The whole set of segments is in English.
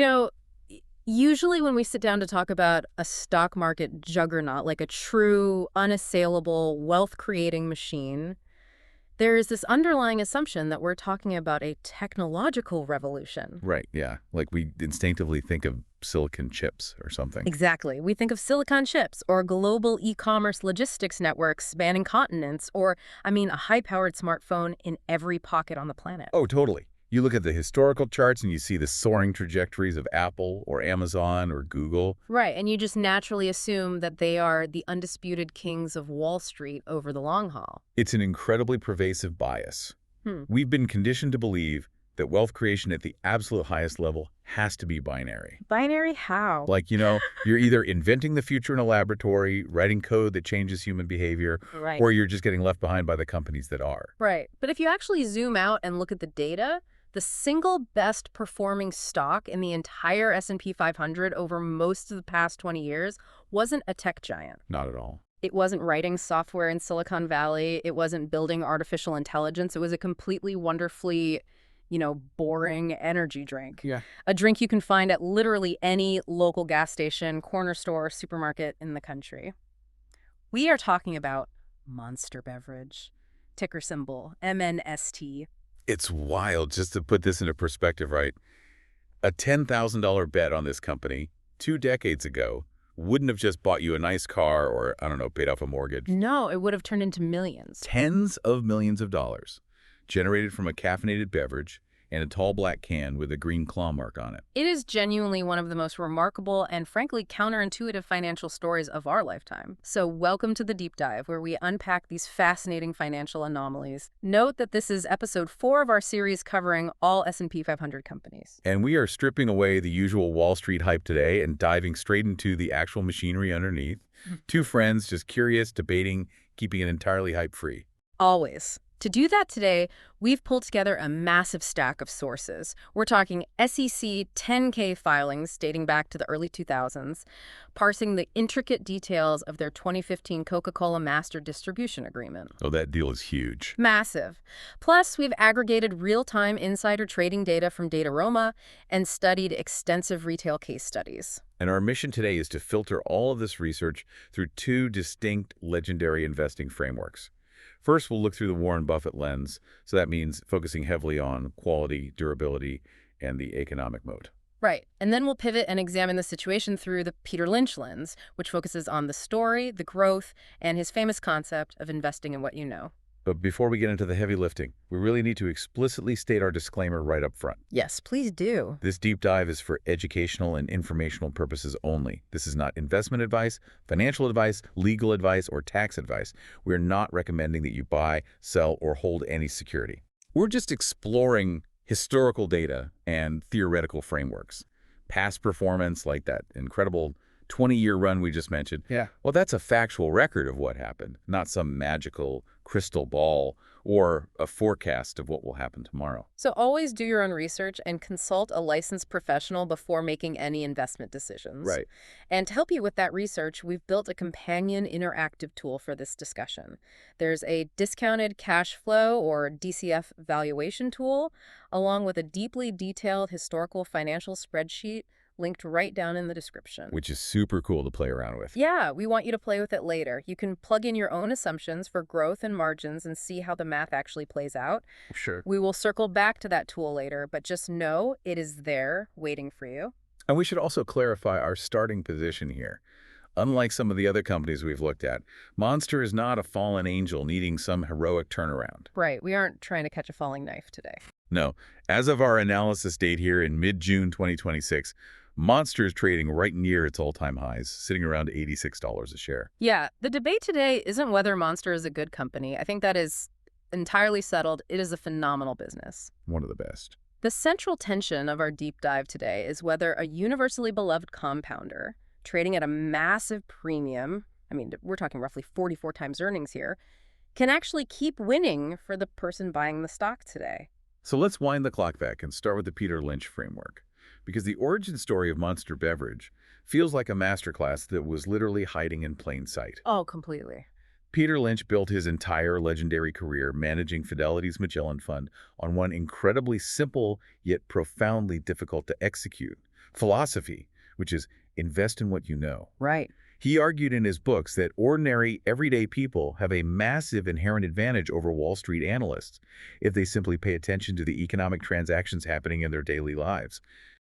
You know, usually when we sit down to talk about a stock market juggernaut, like a true, unassailable, wealth-creating machine, there is this underlying assumption that we're talking about a technological revolution. Right, yeah. Like we instinctively think of silicon chips or something. Exactly. We think of silicon chips or global e-commerce logistics networks spanning continents or, a high-powered smartphone in every pocket on the planet. Oh, totally. You look at the historical charts and you see the soaring trajectories of Apple or Amazon or Google. Right, and you just naturally assume that they are the undisputed kings of Wall Street over the long haul. It's an incredibly pervasive bias. Hmm. We've been conditioned to believe that wealth creation at the absolute highest level has to be binary. Binary how? Like, you're either inventing the future in a laboratory, writing code that changes human behavior, Right. or you're just getting left behind by the companies that are. Right. But if you actually zoom out and look at the data, the single best performing stock in the entire S&P 500 over most of the past 20 years wasn't a tech giant. Not at all. It wasn't writing software in Silicon Valley. It wasn't building artificial intelligence. It was a completely wonderfully, boring energy drink. Yeah. A drink you can find at literally any local gas station, corner store, supermarket in the country. We are talking about Monster Beverage, ticker symbol MNST. It's wild, just to put this into perspective, right? A $10,000 bet on this company 2 decades ago wouldn't have just bought you a nice car or, I don't know, paid off a mortgage. No, it would have turned into millions. Tens of millions of dollars generated from a caffeinated beverage and a tall black can with a green claw mark on it. It is genuinely one of the most remarkable and frankly counterintuitive financial stories of our lifetime. So welcome to the deep dive, where we unpack these fascinating financial anomalies. Note that this is episode 4 of our series covering all S&P 500 companies. And we are stripping away the usual Wall Street hype today and diving straight into the actual machinery underneath. Two friends just curious, debating, keeping it entirely hype-free. Always. To do that today, we've pulled together a massive stack of sources. We're talking SEC 10K filings dating back to the early 2000s, parsing the intricate details of their 2015 Coca-Cola Master Distribution Agreement. Oh, that deal is huge. Massive. Plus, we've aggregated real-time insider trading data from Dataroma and studied extensive retail case studies. And our mission today is to filter all of this research through 2 distinct legendary investing frameworks. First, we'll look through the Warren Buffett lens, so that means focusing heavily on quality, durability, and the economic moat. Right. And then we'll pivot and examine the situation through the Peter Lynch lens, which focuses on the story, the growth, and his famous concept of investing in what you know. But before we get into the heavy lifting, we really need to explicitly state our disclaimer right up front. Yes, please do. This deep dive is for educational and informational purposes only. This is not investment advice, financial advice, legal advice, or tax advice. We're not recommending that you buy, sell, or hold any security. We're just exploring historical data and theoretical frameworks. Past performance, like that incredible 20-year run we just mentioned, well, that's a factual record of what happened, not some magical crystal ball or a forecast of what will happen tomorrow. So always do your own research and consult a licensed professional before making any investment decisions. Right. And to help you with that research, we've built a companion interactive tool for this discussion. There's a discounted cash flow or DCF valuation tool, along with a deeply detailed historical financial spreadsheet linked right down in the description. Which is super cool to play around with. Yeah, we want you to play with it later. You can plug in your own assumptions for growth and margins and see how the math actually plays out. Sure. We will circle back to that tool later, but just know it is there waiting for you. And we should also clarify our starting position here. Unlike some of the other companies we've looked at, Monster is not a fallen angel needing some heroic turnaround. Right, we aren't trying to catch a falling knife today. No, as of our analysis date here in mid-June 2026, Monster is trading right near its all-time highs, sitting around $86 a share. Yeah, the debate today isn't whether Monster is a good company. I think that is entirely settled. It is a phenomenal business. One of the best. The central tension of our deep dive today is whether a universally beloved compounder, trading at a massive premium, we're talking roughly 44 times earnings here, can actually keep winning for the person buying the stock today. So let's wind the clock back and start with the Peter Lynch framework. Because the origin story of Monster Beverage feels like a masterclass that was literally hiding in plain sight. Oh, completely. Peter Lynch built his entire legendary career managing Fidelity's Magellan Fund on one incredibly simple yet profoundly difficult to execute philosophy, which is invest in what you know. Right. He argued in his books that ordinary, everyday people have a massive inherent advantage over Wall Street analysts if they simply pay attention to the economic transactions happening in their daily lives.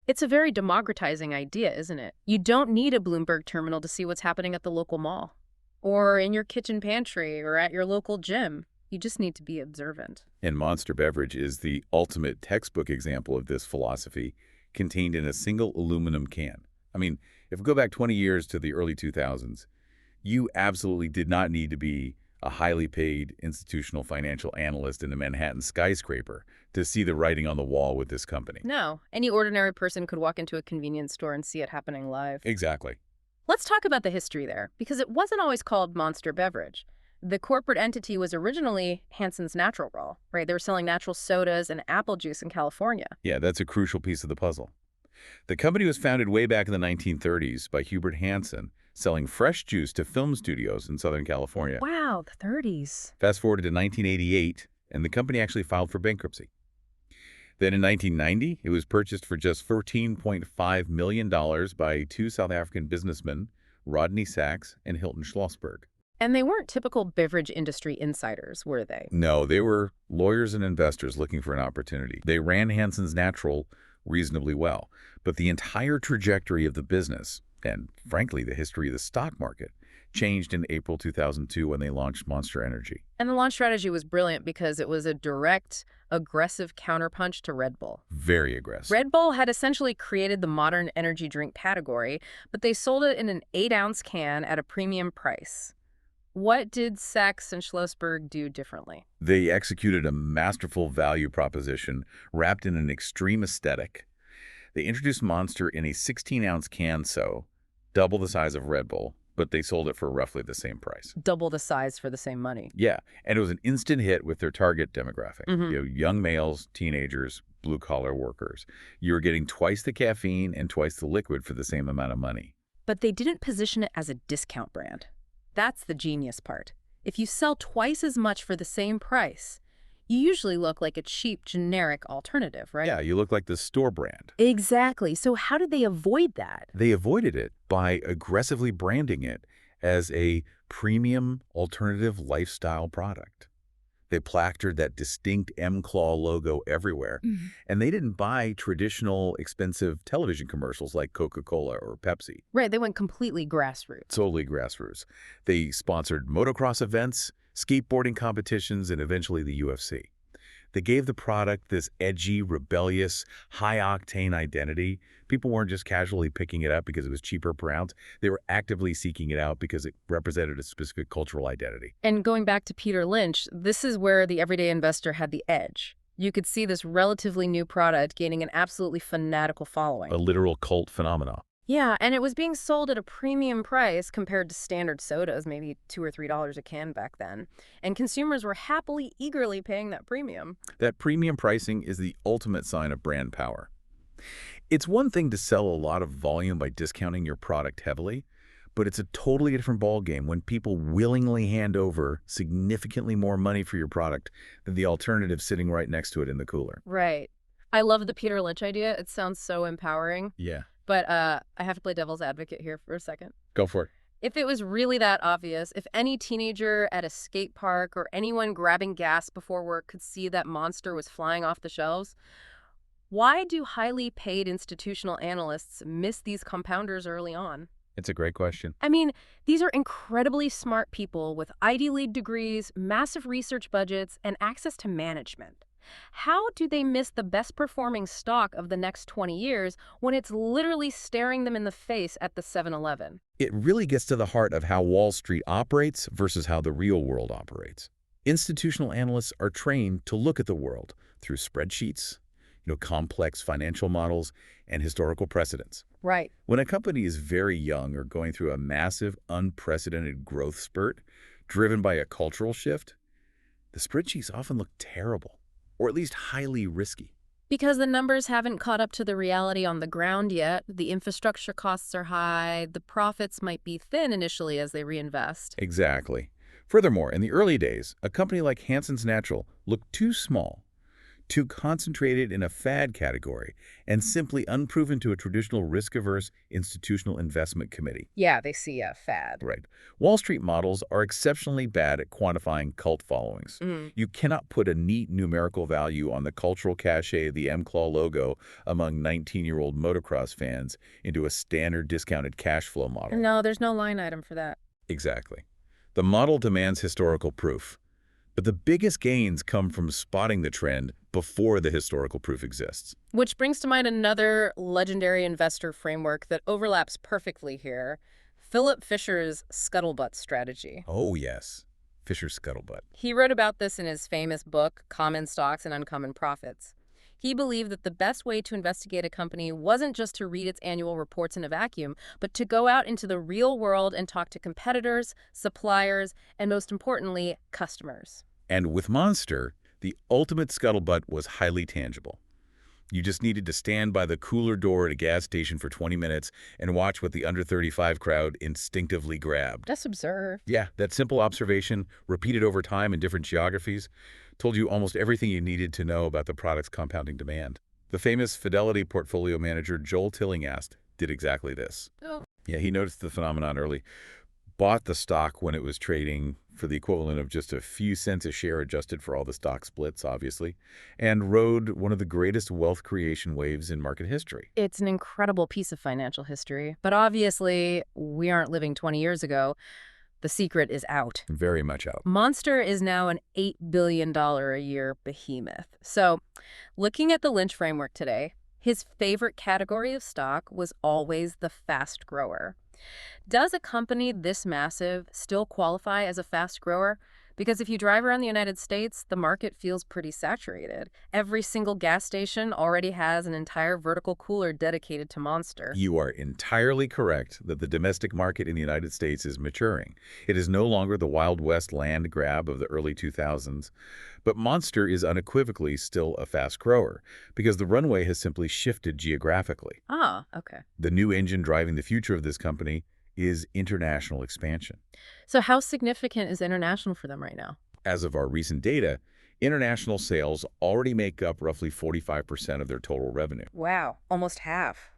It's a very democratizing idea, isn't it? You don't need a Bloomberg terminal to see what's happening at the local mall, or in your kitchen pantry, or at your local gym. You just need to be observant. And Monster Beverage is the ultimate textbook example of this philosophy, contained in a single aluminum can. I mean, if we go back 20 years to the early 2000s, you absolutely did not need to be a highly paid institutional financial analyst in a Manhattan skyscraper to see the writing on the wall with this company. No, any ordinary person could walk into a convenience store and see it happening live. Exactly. Let's talk about the history there, because it wasn't always called Monster Beverage. The corporate entity was originally Hansen's Natural Raw, right? They were selling natural sodas and apple juice in California. Yeah, that's a crucial piece of the puzzle. The company was founded way back in the 1930s by Hubert Hansen, selling fresh juice to film studios in Southern California. Wow, the 30s. Fast forward to 1988, and the company actually filed for bankruptcy. Then in 1990, it was purchased for just $14.5 million by two South African businessmen, Rodney Sachs and Hilton Schlossberg. And they weren't typical beverage industry insiders, were they? No, they were lawyers and investors looking for an opportunity. They ran Hansen's Natural reasonably well, but the entire trajectory of the business, and frankly the history of the stock market, changed in April 2002 when they launched Monster Energy. And the launch strategy was brilliant because it was a direct, aggressive counterpunch to Red Bull. Very aggressive. Red Bull had essentially created the modern energy drink category, but they sold it in an 8-ounce can at a premium price. What did Sachs and Schlossberg do differently? They executed a masterful value proposition wrapped in an extreme aesthetic. They introduced Monster in a 16-ounce can, so double the size of Red Bull, but they sold it for roughly the same price. Double the size for the same money. Yeah, and it was an instant hit with their target demographic. Young males, teenagers, blue-collar workers. You were getting twice the caffeine and twice the liquid for the same amount of money. But they didn't position it as a discount brand. That's the genius part. If you sell twice as much for the same price, you usually look like a cheap, generic alternative, right? Yeah, you look like the store brand. Exactly. So how did they avoid that? They avoided it by aggressively branding it as a premium alternative lifestyle product. They placarded that distinct M-Claw logo everywhere, and they didn't buy traditional expensive television commercials like Coca-Cola or Pepsi. Right, they went completely grassroots. Totally grassroots. They sponsored motocross events, skateboarding competitions, and eventually the UFC. They gave the product this edgy, rebellious, high-octane identity. People weren't just casually picking it up because it was cheaper per ounce. They were actively seeking it out because it represented a specific cultural identity. And going back to Peter Lynch, this is where the everyday investor had the edge. You could see this relatively new product gaining an absolutely fanatical following. A literal cult phenomenon. Yeah, and it was being sold at a premium price compared to standard sodas, maybe $2 or $3 a can back then. And consumers were happily, eagerly paying that premium. That premium pricing is the ultimate sign of brand power. It's one thing to sell a lot of volume by discounting your product heavily, but it's a totally different ballgame when people willingly hand over significantly more money for your product than the alternative sitting right next to it in the cooler. Right. I love the Peter Lynch idea. It sounds so empowering. Yeah. But I have to play devil's advocate here for a second. Go for it. If it was really that obvious, if any teenager at a skate park or anyone grabbing gas before work could see that Monster was flying off the shelves, why do highly paid institutional analysts miss these compounders early on? It's a great question. I mean, these are incredibly smart people with Ivy League degrees, massive research budgets, and access to management. How do they miss the best performing stock of the next 20 years when it's literally staring them in the face at the 7-Eleven? It really gets to the heart of how Wall Street operates versus how the real world operates. Institutional analysts are trained to look at the world through spreadsheets, complex financial models, and historical precedents. Right. When a company is very young or going through a massive, unprecedented growth spurt driven by a cultural shift, the spreadsheets often look terrible, or at least highly risky. Because the numbers haven't caught up to the reality on the ground yet. The infrastructure costs are high. The profits might be thin initially as they reinvest. Exactly. Furthermore, in the early days, a company like Hansen's Natural looked too small, Too concentrated in a fad category and simply unproven to a traditional risk-averse institutional investment committee. Yeah, they see a fad. Right. Wall Street models are exceptionally bad at quantifying cult followings. Mm. You cannot put a neat numerical value on the cultural cachet of the M-Claw logo among 19-year-old motocross fans into a standard discounted cash flow model. No, there's no line item for that. Exactly. The model demands historical proof. But the biggest gains come from spotting the trend before the historical proof exists. Which brings to mind another legendary investor framework that overlaps perfectly here, Philip Fisher's scuttlebutt strategy. Oh, yes. Fisher's scuttlebutt. He wrote about this in his famous book, Common Stocks and Uncommon Profits. He believed that the best way to investigate a company wasn't just to read its annual reports in a vacuum, but to go out into the real world and talk to competitors, suppliers, and most importantly, customers. And with Monster, the ultimate scuttlebutt was highly tangible. You just needed to stand by the cooler door at a gas station for 20 minutes and watch what the under 35 crowd instinctively grabbed. Just observe. Yeah, that simple observation, repeated over time in different geographies, told you almost everything you needed to know about the product's compounding demand. The famous Fidelity portfolio manager Joel Tillinghast did exactly this. Oh. Yeah, he noticed the phenomenon early, bought the stock when it was trading for the equivalent of just a few cents a share adjusted for all the stock splits, obviously, and rode one of the greatest wealth creation waves in market history. It's an incredible piece of financial history, but obviously we aren't living 20 years ago. The secret is out. Very much out. Monster is now an $8 billion a year behemoth. So, looking at the Lynch framework today, his favorite category of stock was always the fast grower. Does a company this massive still qualify as a fast grower? Because if you drive around the United States, the market feels pretty saturated. Every single gas station already has an entire vertical cooler dedicated to Monster. You are entirely correct that the domestic market in the United States is maturing. It is no longer the Wild West land grab of the early 2000s, but Monster is unequivocally still a fast grower because the runway has simply shifted geographically. Ah, okay. The new engine driving the future of this company is international expansion. So how significant is international for them right now? As of our recent data, international sales already make up roughly 45% of their total revenue. Wow, almost half.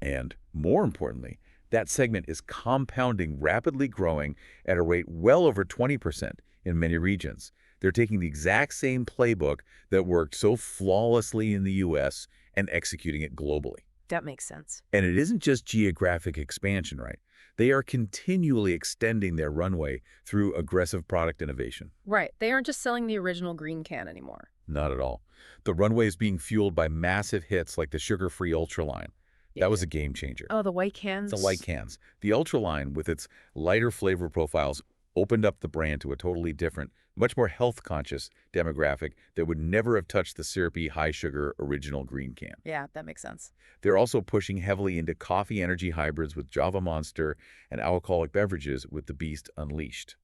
And more importantly, that segment is compounding, rapidly growing at a rate well over 20% in many regions. They're taking the exact same playbook that worked so flawlessly in the US and executing it globally. That makes sense. And it isn't just geographic expansion, right? They are continually extending their runway through aggressive product innovation. Right. They aren't just selling the original green can anymore. Not at all. The runway is being fueled by massive hits like the sugar-free Ultra line. That was a game changer. Oh, the white cans? The white cans. The Ultra line, with its lighter flavor profiles, opened up the brand to a totally different, much more health-conscious demographic that would never have touched the syrupy, high-sugar original green can. Yeah, that makes sense. They're also pushing heavily into coffee energy hybrids with Java Monster and alcoholic beverages with the Beast Unleashed.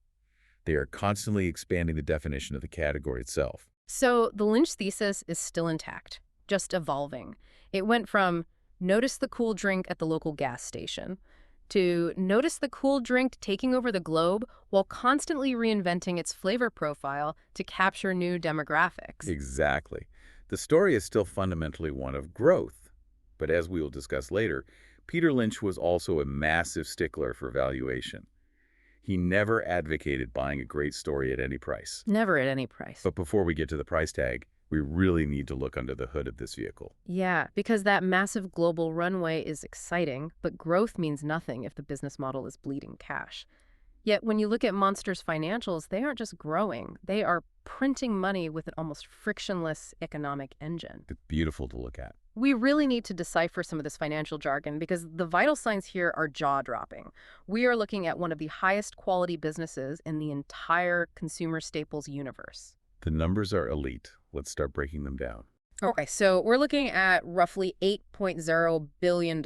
They are constantly expanding the definition of the category itself. So the Lynch thesis is still intact, just evolving. It went from notice the cool drink at the local gas station to notice the cool drink taking over the globe while constantly reinventing its flavor profile to capture new demographics. Exactly. The story is still fundamentally one of growth. But as we will discuss later, Peter Lynch was also a massive stickler for valuation. He never advocated buying a great story at any price. Never at any price. But before we get to the price tag, we really need to look under the hood of this vehicle. Yeah, because that massive global runway is exciting, but growth means nothing if the business model is bleeding cash. Yet when you look at Monster's financials, they aren't just growing. They are printing money with an almost frictionless economic engine. It's beautiful to look at. We really need to decipher some of this financial jargon because the vital signs here are jaw-dropping. We are looking at one of the highest quality businesses in the entire consumer staples universe. The numbers are elite. Let's start breaking them down. Okay, so we're looking at roughly $8.0 billion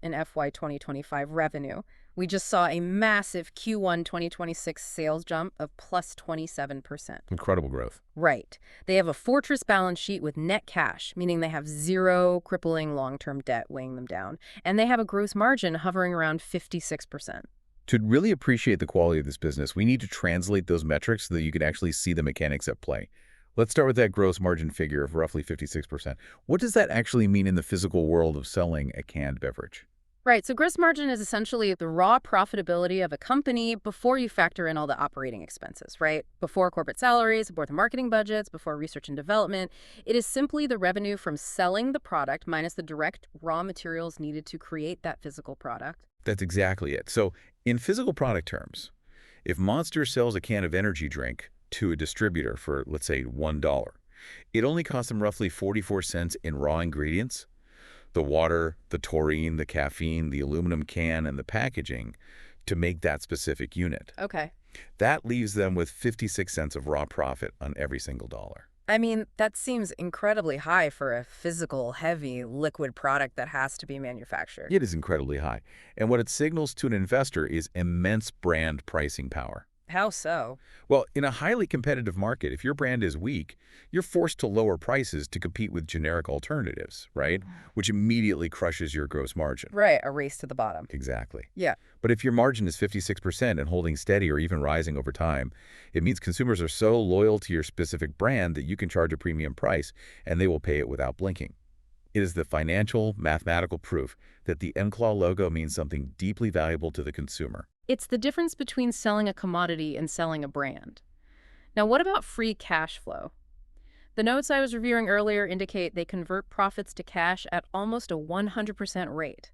in FY 2025 revenue. We just saw a massive Q1 2026 sales jump of plus 27%. Incredible growth. Right. They have a fortress balance sheet with net cash, meaning they have zero crippling long-term debt weighing them down. And they have a gross margin hovering around 56%. To really appreciate the quality of this business, we need to translate those metrics so that you can actually see the mechanics at play. Let's start with that gross margin figure of roughly 56%. What does that actually mean in the physical world of selling a canned beverage? Right, so gross margin is essentially the raw profitability of a company before you factor in all the operating expenses, right? Before corporate salaries, before the marketing budgets, before research and development. It is simply the revenue from selling the product minus the direct raw materials needed to create that physical product. That's exactly it. So in physical product terms, if Monster sells a can of energy drink to a distributor for, let's say, $1, it only costs them roughly 44 cents in raw ingredients, the water, the taurine, the caffeine, the aluminum can, and the packaging to make that specific unit. Okay. That leaves them with 56 cents of raw profit on every single dollar. I mean, that seems incredibly high for a physical, heavy, liquid product that has to be manufactured. It is incredibly high. And what it signals to an investor is immense brand pricing power. How so? Well, in a highly competitive market, if your brand is weak, you're forced to lower prices to compete with generic alternatives, right? Which immediately crushes your gross margin. Right, a race to the bottom. Exactly. Yeah. But if your margin is 56% and holding steady or even rising over time, it means consumers are so loyal to your specific brand that you can charge a premium price and they will pay it without blinking. It is the financial, mathematical proof that the M-Claw logo means something deeply valuable to the consumer. It's the difference between selling a commodity and selling a brand. Now, what about free cash flow? The notes I was reviewing earlier indicate they convert profits to cash at almost a 100% rate.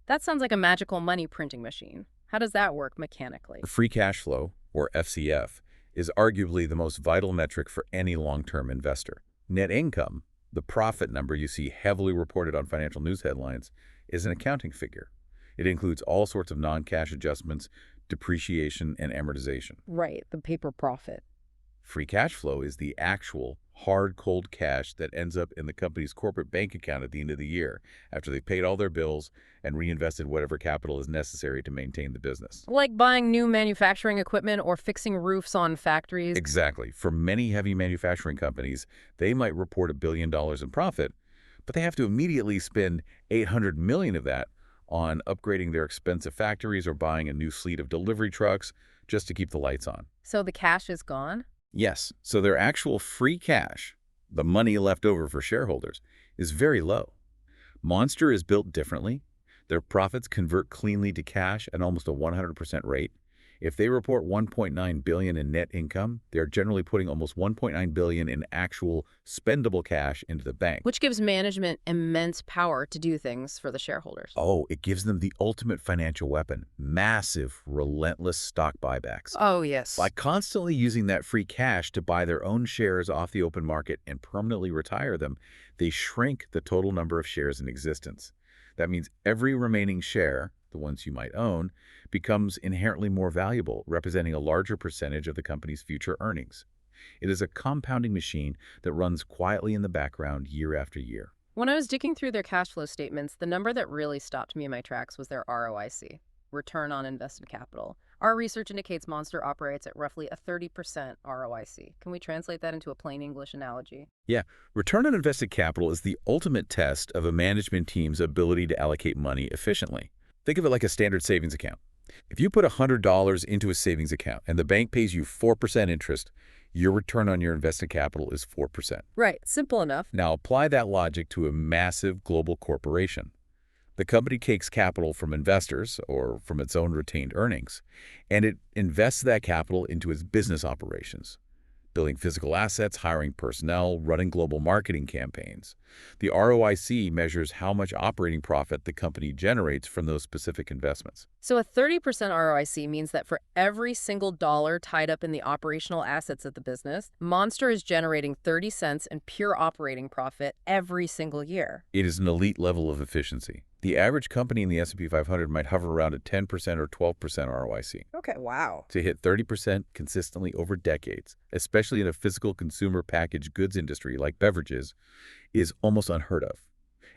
That sounds like a magical money printing machine. How does that work mechanically? Free cash flow, or FCF, is arguably the most vital metric for any long-term investor. Net income, the profit number you see heavily reported on financial news headlines, is an accounting figure. It includes all sorts of non-cash adjustments, depreciation, and amortization. Right, the paper profit. Free cash flow is the actual, hard, cold cash that ends up in the company's corporate bank account at the end of the year, after they've paid all their bills and reinvested whatever capital is necessary to maintain the business. Like buying new manufacturing equipment or fixing roofs on factories. Exactly. For many heavy manufacturing companies, they might report $1 billion in profit, but they have to immediately spend $800 million of that on upgrading their expensive factories or buying a new fleet of delivery trucks just to keep the lights on. So the cash is gone? Yes, so their actual free cash, the money left over for shareholders, is very low. Monster is built differently. Their profits convert cleanly to cash at almost a 100% rate. If they report $1.9 billion in net income, they are generally putting almost $1.9 billion in actual spendable cash into the bank. Which gives management immense power to do things for the shareholders. Oh, it gives them the ultimate financial weapon, massive, relentless stock buybacks. Oh, yes. By constantly using that free cash to buy their own shares off the open market and permanently retire them, they shrink the total number of shares in existence. That means every remaining share, the ones you might own, becomes inherently more valuable, representing a larger percentage of the company's future earnings. It is a compounding machine that runs quietly in the background year after year. When I was digging through their cash flow statements, the number that really stopped me in my tracks was their ROIC, return on invested capital. Our research indicates Monster operates at roughly a 30% ROIC. Can we translate that into a plain English analogy? Yeah, return on invested capital is the ultimate test of a management team's ability to allocate money efficiently. Think of it like a standard savings account. If you put $100 into a savings account and the bank pays you 4% interest, your return on your invested capital is 4%. Right, simple enough. Now apply that logic to a massive global corporation. The company takes capital from investors or from its own retained earnings, and it invests that capital into its business operations, building physical assets, hiring personnel, running global marketing campaigns. The ROIC measures how much operating profit the company generates from those specific investments. So a 30% ROIC means that for every single dollar tied up in the operational assets of the business, Monster is generating 30 cents in pure operating profit every single year. It is an elite level of efficiency. The average company in the S&P 500 might hover around a 10% or 12% ROIC. Okay, wow. To hit 30% consistently over decades, especially in a physical consumer packaged goods industry like beverages, is almost unheard of.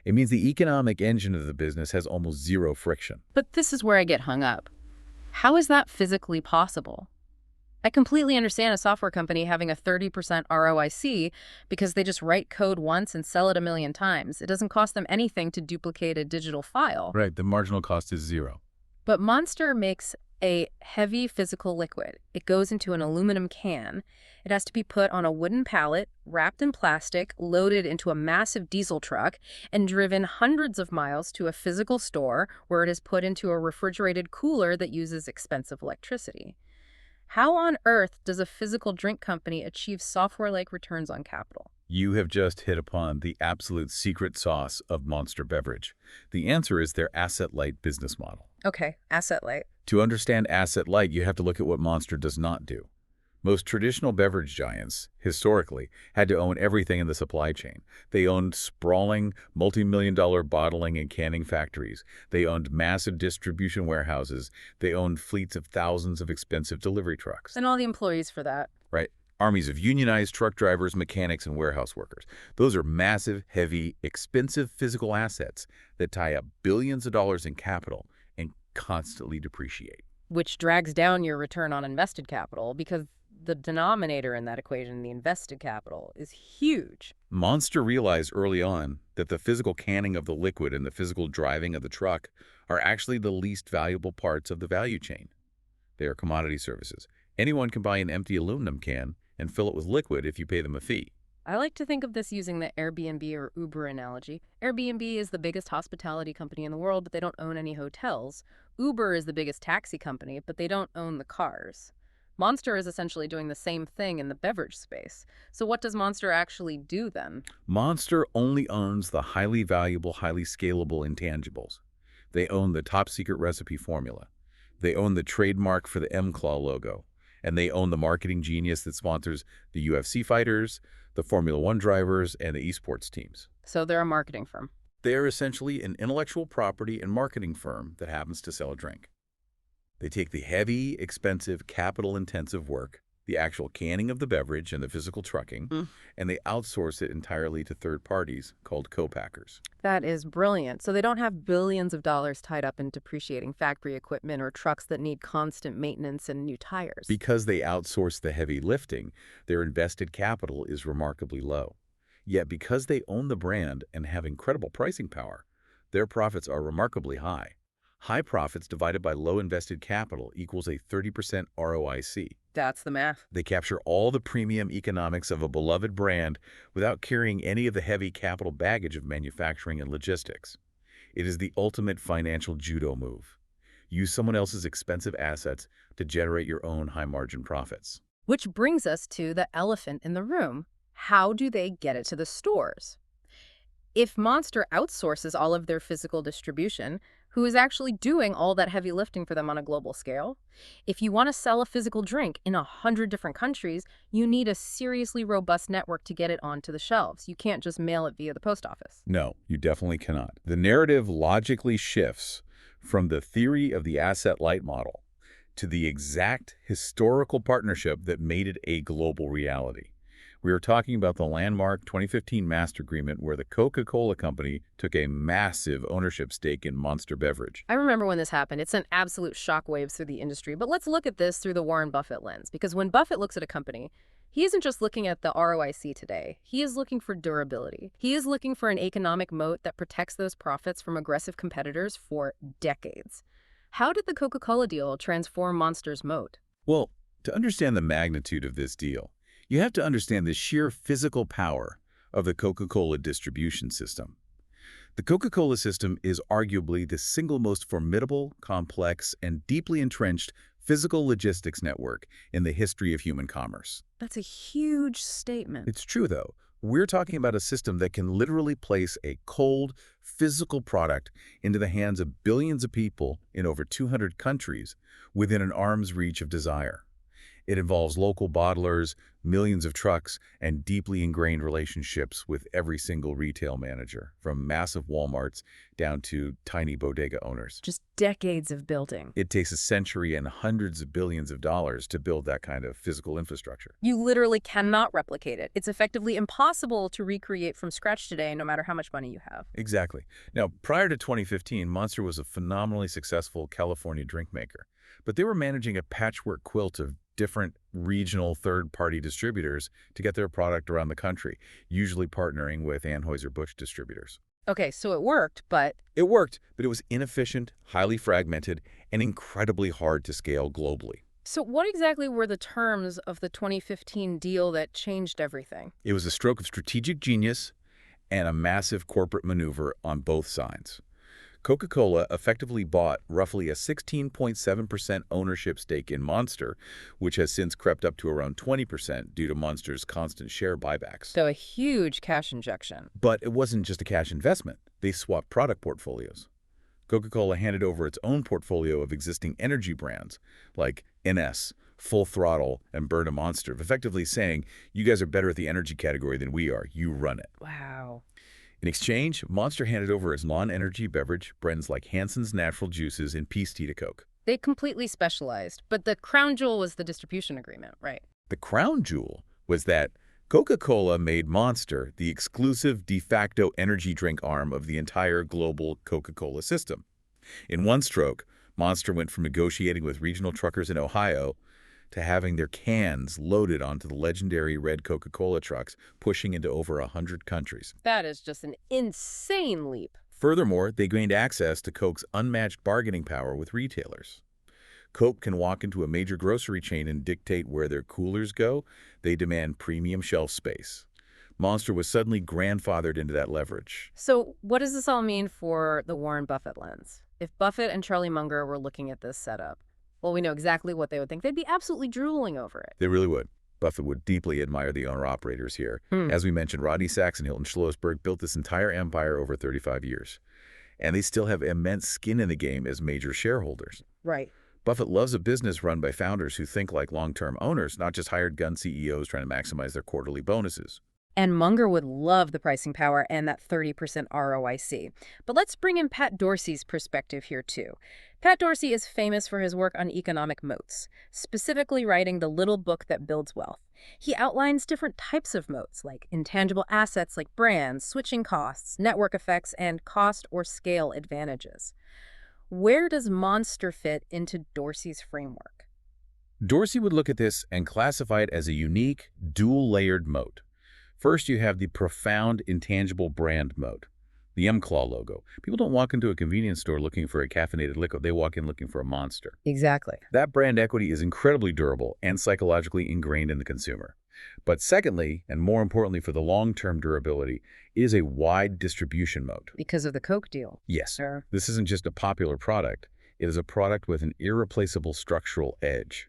It means the economic engine of the business has almost zero friction. But this is where I get hung up. How is that physically possible? I completely understand a software company having a 30% ROIC because they just write code once and sell it a million times. It doesn't cost them anything to duplicate a digital file. Right, the marginal cost is zero. But Monster makes A heavy physical liquid. It goes into an aluminum can. It has to be put on a wooden pallet, wrapped in plastic, loaded into a massive diesel truck, and driven hundreds of miles to a physical store where it is put into a refrigerated cooler that uses expensive electricity. How on earth does a physical drink company achieve software-like returns on capital? You have just hit upon the absolute secret sauce of Monster Beverage. The answer is their asset-light business model. Okay, asset light. To understand asset-light, you have to look at what Monster does not do. Most traditional beverage giants, historically, had to own everything in the supply chain. They owned sprawling, multi-million-dollar bottling and canning factories. They owned massive distribution warehouses. They owned fleets of thousands of expensive delivery trucks. And all the employees for that. Right? Armies of unionized truck drivers, mechanics, and warehouse workers. Those are massive, heavy, expensive physical assets that tie up billions of dollars in capital and constantly depreciate. Which drags down your return on invested capital because the denominator in that equation, the invested capital, is huge. Monster realized early on that the physical canning of the liquid and the physical driving of the truck are actually the least valuable parts of the value chain. They are commodity services. Anyone can buy an empty aluminum can and fill it with liquid if you pay them a fee. I like to think of this using the Airbnb or Uber analogy. Airbnb is the biggest hospitality company in the world, but they don't own any hotels. Uber is the biggest taxi company, but they don't own the cars. Monster is essentially doing the same thing in the beverage space. So what does Monster actually do then? Monster only owns the highly valuable, highly scalable intangibles. They own the top-secret recipe formula. They own the trademark for the M-Claw logo. And they own the marketing genius that sponsors the UFC fighters, the Formula One drivers, and the esports teams. So they're a marketing firm. They are essentially an intellectual property and marketing firm that happens to sell a drink. They take the heavy, expensive, capital-intensive work, the actual canning of the beverage and the physical trucking, and they outsource it entirely to third parties called co-packers. That is brilliant. So they don't have billions of dollars tied up in depreciating factory equipment or trucks that need constant maintenance and new tires. Because they outsource the heavy lifting, their invested capital is remarkably low. Yet because they own the brand and have incredible pricing power, their profits are remarkably high. High profits divided by low invested capital equals a 30% ROIC. That's the math. They capture all the premium economics of a beloved brand without carrying any of the heavy capital baggage of manufacturing and logistics. It is the ultimate financial judo move. Use someone else's expensive assets to generate your own high-margin profits. Which brings us to the elephant in the room. How do they get it to the stores? If Monster outsources all of their physical distribution, who is actually doing all that heavy lifting for them on a global scale? If you want to sell a physical drink in 100 different countries, you need a seriously robust network to get it onto the shelves. You can't just mail it via the post office. No, you definitely cannot. The narrative logically shifts from the theory of the asset-light model to the exact historical partnership that made it a global reality. We are talking about the landmark 2015 master agreement where the Coca-Cola Company took a massive ownership stake in Monster Beverage. I remember when this happened. It sent absolute shockwaves through the industry. But let's look at this through the Warren Buffett lens, because when Buffett looks at a company, he isn't just looking at the ROIC today. He is looking for durability. He is looking for an economic moat that protects those profits from aggressive competitors for decades. How did the Coca-Cola deal transform Monster's moat? Well, to understand the magnitude of this deal, you have to understand the sheer physical power of the Coca-Cola distribution system. The Coca-Cola system is arguably the single most formidable, complex, and deeply entrenched physical logistics network in the history of human commerce. That's a huge statement. It's true, though. We're talking about a system that can literally place a cold, physical product into the hands of billions of people in over 200 countries within an arm's reach of desire. It involves local bottlers, millions of trucks, and deeply ingrained relationships with every single retail manager, from massive Walmarts down to tiny bodega owners. Just decades of building. It takes a century and hundreds of billions of dollars to build that kind of physical infrastructure. You literally cannot replicate it. It's effectively impossible to recreate from scratch today, no matter how much money you have. Exactly. Now, prior to 2015, Monster was a phenomenally successful California drink maker, but they were managing a patchwork quilt of different regional third-party distributors to get their product around the country, usually partnering with Anheuser-Busch distributors. Okay, so it worked, but It worked, but it was inefficient, highly fragmented, and incredibly hard to scale globally. so what exactly were the terms of the 2015 deal that changed everything? It was a stroke of strategic genius and a massive corporate maneuver on both sides. Coca-Cola effectively bought roughly a 16.7% ownership stake in Monster, which has since crept up to around 20% due to Monster's constant share buybacks. So a huge cash injection. But it wasn't just a cash investment. They swapped product portfolios. Coca-Cola handed over its own portfolio of existing energy brands like NS, Full Throttle, and Burn a Monster, effectively saying, you guys are better at the energy category than we are. You run it. Wow. In exchange, Monster handed over its non-energy beverage brands like Hansen's Natural Juices and Peace Tea to Coke. They completely specialized, but the crown jewel was the distribution agreement, right? The crown jewel was that Coca-Cola made Monster the exclusive de facto energy drink arm of the entire global Coca-Cola system. In one stroke, Monster went from negotiating with regional truckers in Ohio to having their cans loaded onto the legendary red Coca-Cola trucks, pushing into over 100 countries. That is just an insane leap. Furthermore, they gained access to Coke's unmatched bargaining power with retailers. Coke can walk into a major grocery chain and dictate where their coolers go. They demand premium shelf space. Monster was suddenly grandfathered into that leverage. So what does this all mean for the Warren Buffett lens? If Buffett and Charlie Munger were looking at this setup, well, we know exactly what they would think. They'd be absolutely drooling over it. They really would. Buffett would deeply admire the owner-operators here. As we mentioned, Rodney Sachs and Hilton Schlossberg built this entire empire over 35 years. And they still have immense skin in the game as major shareholders. Right. Buffett loves a business run by founders who think like long-term owners, not just hired gun CEOs trying to maximize their quarterly bonuses. And Munger would love the pricing power and that 30% ROIC. But let's bring in Pat Dorsey's perspective here, too. Pat Dorsey is famous for his work on economic moats, specifically writing The Little Book That Builds Wealth. He outlines different types of moats, like intangible assets like brands, switching costs, network effects, and cost or scale advantages. Where does Monster fit into Dorsey's framework? Dorsey would look at this and classify it as a unique, dual-layered moat. First, you have the profound intangible brand moat, the M-Claw logo. People don't walk into a convenience store looking for a caffeinated liquid. They walk in looking for a Monster. Exactly. That brand equity is incredibly durable and psychologically ingrained in the consumer. But secondly, and more importantly for the long-term durability, is a wide distribution moat. Because of the Coke deal. Yes, Sure. this isn't just a popular product. It is a product with an irreplaceable structural edge.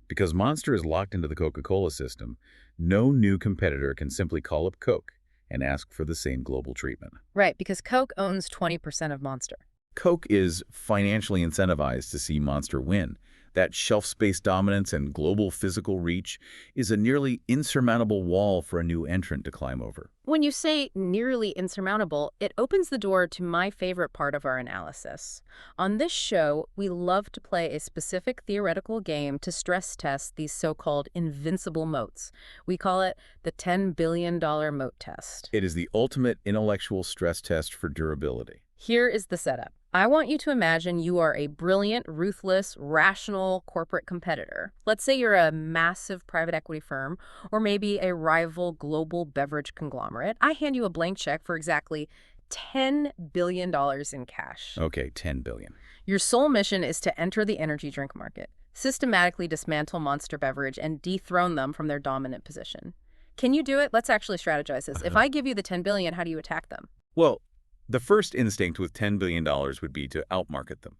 Because Monster is locked into the Coca-Cola system, no new competitor can simply call up Coke and ask for the same global treatment. Right, because Coke owns 20% of Monster. Coke is financially incentivized to see Monster win. That shelf space dominance and global physical reach is a nearly insurmountable wall for a new entrant to climb over. When you say nearly insurmountable, it opens the door to my favorite part of our analysis. On this show, we love to play a specific theoretical game to stress test these so-called invincible moats. We call it the $10 billion moat test. It is the ultimate intellectual stress test for durability. Here is the setup. I want you to imagine you are a brilliant, ruthless, rational corporate competitor. Let's say you're a massive private equity firm or maybe a rival global beverage conglomerate. I hand you a blank check for exactly $10 billion in cash. Okay, $10 billion. Your sole mission is to enter the energy drink market, systematically dismantle Monster Beverage, and dethrone them from their dominant position. Can you do it? Let's actually strategize this. If I give you the $10 billion, how do you attack them? Well, the first instinct with $10 billion would be to outmarket them,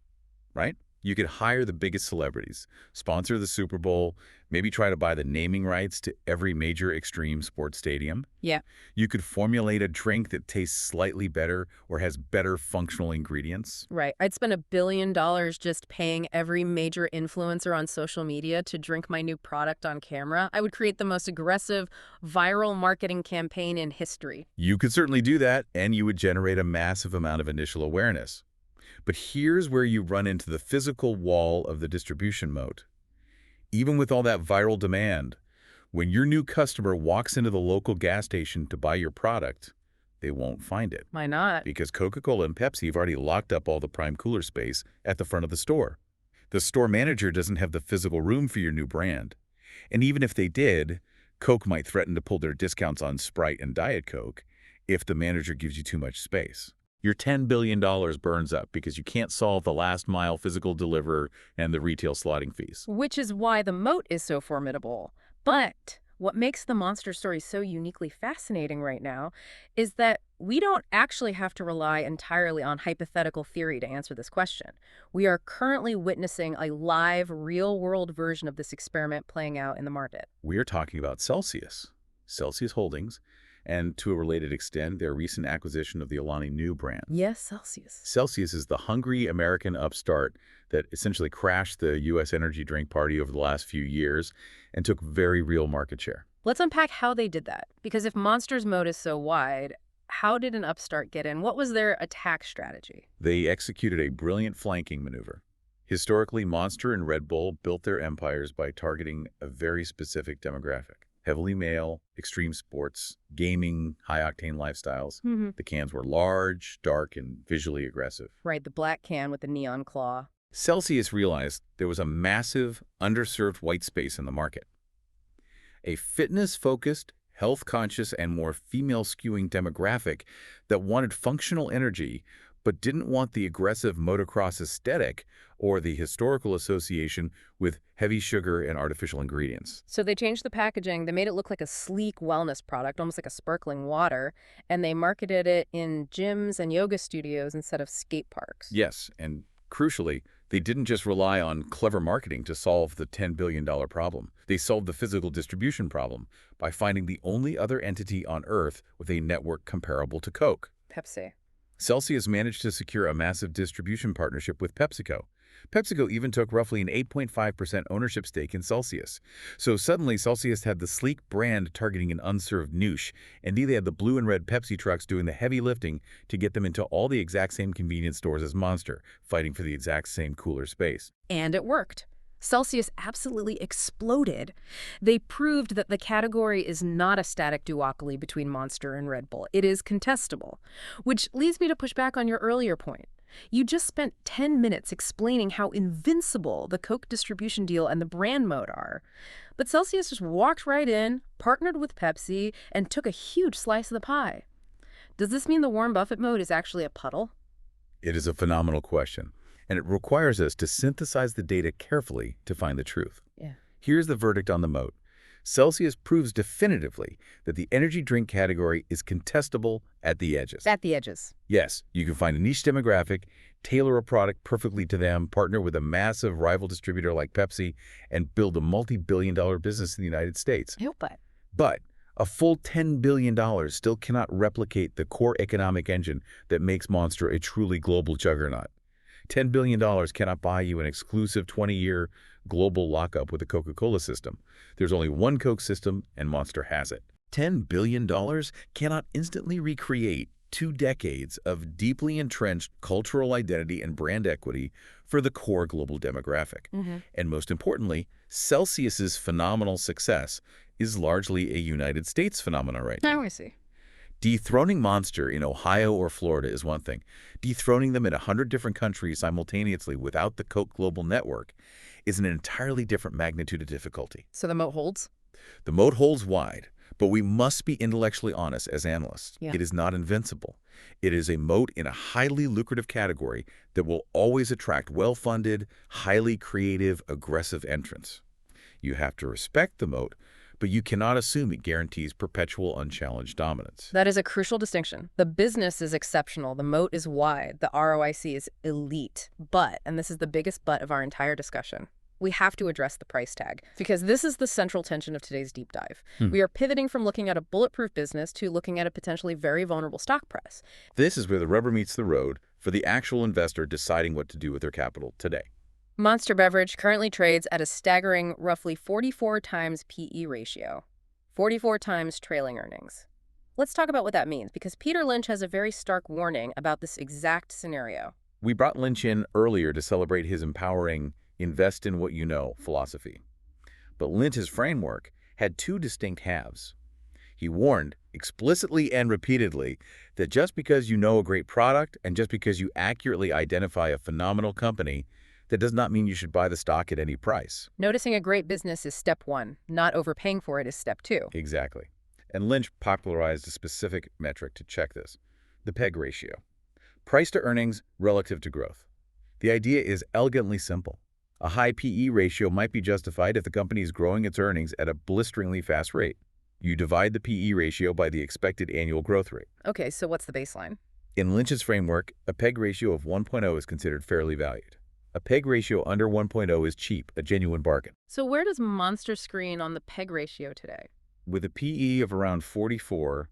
right? You could hire the biggest celebrities, sponsor the Super Bowl, maybe try to buy the naming rights to every major extreme sports stadium. Yeah. You could formulate a drink that tastes slightly better or has better functional ingredients. Right. I'd spend $1 billion just paying every major influencer on social media to drink my new product on camera. I would create the most aggressive viral marketing campaign in history. You could certainly do that, and you would generate a massive amount of initial awareness. But here's where you run into the physical wall of the distribution moat. Even with all that viral demand, when your new customer walks into the local gas station to buy your product, they won't find it. Why not? Because Coca-Cola and Pepsi have already locked up all the prime cooler space at the front of the store. The store manager doesn't have the physical room for your new brand. And even if they did, Coke might threaten to pull their discounts on Sprite and Diet Coke, if the manager gives you too much space. Your $10 billion burns up because you can't solve the last mile physical deliver and the retail slotting fees. Which is why the moat is so formidable. But what makes the Monster story so uniquely fascinating right now is that we don't actually have to rely entirely on hypothetical theory to answer this question. We are currently witnessing a live, real-world version of this experiment playing out in the market. We're talking about Celsius Holdings, and to a related extent, their recent acquisition of the Alani Nu brand. Yes, Celsius. Celsius is the hungry American upstart that essentially crashed the U.S. energy drink party over the last few years and took very real market share. Let's unpack how they did that. Because if Monster's moat is so wide, how did an upstart get in? What was their attack strategy? They executed a brilliant flanking maneuver. Historically, Monster and Red Bull built their empires by targeting a very specific demographic. Heavily male, extreme sports, gaming, high-octane lifestyles. The cans were large, dark, and visually aggressive. Right, the black can with the neon claw. Celsius realized there was a massive, underserved white space in the market. A fitness-focused, health-conscious, and more female-skewing demographic that wanted functional energy but didn't want the aggressive motocross aesthetic or the historical association with heavy sugar and artificial ingredients. So they changed the packaging. They made it look like a sleek wellness product, almost like a sparkling water, and they marketed it in gyms and yoga studios instead of skate parks. Yes, and crucially, they didn't just rely on clever marketing to solve the $10 billion problem. They solved the physical distribution problem by finding the only other entity on Earth with a network comparable to Coke. Pepsi. Celsius managed to secure a massive distribution partnership with PepsiCo. PepsiCo even took roughly an 8.5% ownership stake in Celsius. So suddenly, Celsius had the sleek brand targeting an unserved niche, and they had the blue and red Pepsi trucks doing the heavy lifting to get them into all the exact same convenience stores as Monster, fighting for the exact same cooler space. And it worked. Celsius absolutely exploded. They proved that the category is not a static duopoly between Monster and Red Bull. It is contestable, which leads me to push back on your earlier point. You just spent 10 minutes explaining how invincible the Coke distribution deal and the brand moat are. But Celsius just walked right in, partnered with Pepsi, and took a huge slice of the pie. Does this mean the Warren Buffett moat is actually a puddle? It is a phenomenal question, and it requires us to synthesize the data carefully to find the truth. Yeah. Here's the verdict on the moat. Celsius proves definitively that the energy drink category is contestable at the edges. At the edges. Yes, you can find a niche demographic, tailor a product perfectly to them, partner with a massive rival distributor like Pepsi, and build a multi-billion-dollar business in the United States. But a full $10 billion still cannot replicate the core economic engine that makes Monster a truly global juggernaut. $10 billion cannot buy you an exclusive 20-year global lockup with the Coca-Cola system. There's only one Coke system, and Monster has it. $10 billion cannot instantly recreate 2 decades of deeply entrenched cultural identity and brand equity for the core global demographic. And most importantly, Celsius's phenomenal success is largely a United States phenomenon right now. I see. Dethroning Monster in Ohio or Florida is one thing. Dethroning them in 100 different countries simultaneously without the Coke global network is an entirely different magnitude of difficulty. So the moat holds? The moat holds wide, but we must be intellectually honest as analysts. Yeah. It is not invincible. It is a moat in a highly lucrative category that will always attract well-funded, highly creative, aggressive entrants. You have to respect the moat, but you cannot assume it guarantees perpetual unchallenged dominance. That is a crucial distinction. The business is exceptional. The moat is wide. The ROIC is elite. But, and this is the biggest but of our entire discussion, we have to address the price tag, because this is the central tension of today's deep dive. We are pivoting from looking at a bulletproof business to looking at a potentially very vulnerable stock price. This is where the rubber meets the road for the actual investor deciding what to do with their capital today. Monster Beverage currently trades at a staggering roughly 44 times PE ratio, 44 times trailing earnings. Let's talk about what that means, because Peter Lynch has a very stark warning about this exact scenario. We brought Lynch in earlier to celebrate his empowering invest in what you know philosophy. But Lynch's framework had 2 distinct halves. He warned explicitly and repeatedly that just because you know a great product and just because you accurately identify a phenomenal company, that does not mean you should buy the stock at any price. Noticing a great business is step 1. Not overpaying for it is step 2. Exactly. And Lynch popularized a specific metric to check this, the PEG ratio, price to earnings relative to growth. The idea is elegantly simple. A high PE ratio might be justified if the company is growing its earnings at a blisteringly fast rate. You divide the PE ratio by the expected annual growth rate. Okay, so what's the baseline? In Lynch's framework, a PEG ratio of 1.0 is considered fairly valued. A PEG ratio under 1.0 is cheap, a genuine bargain. So where does Monster screen on the PEG ratio today? With a PE of around 44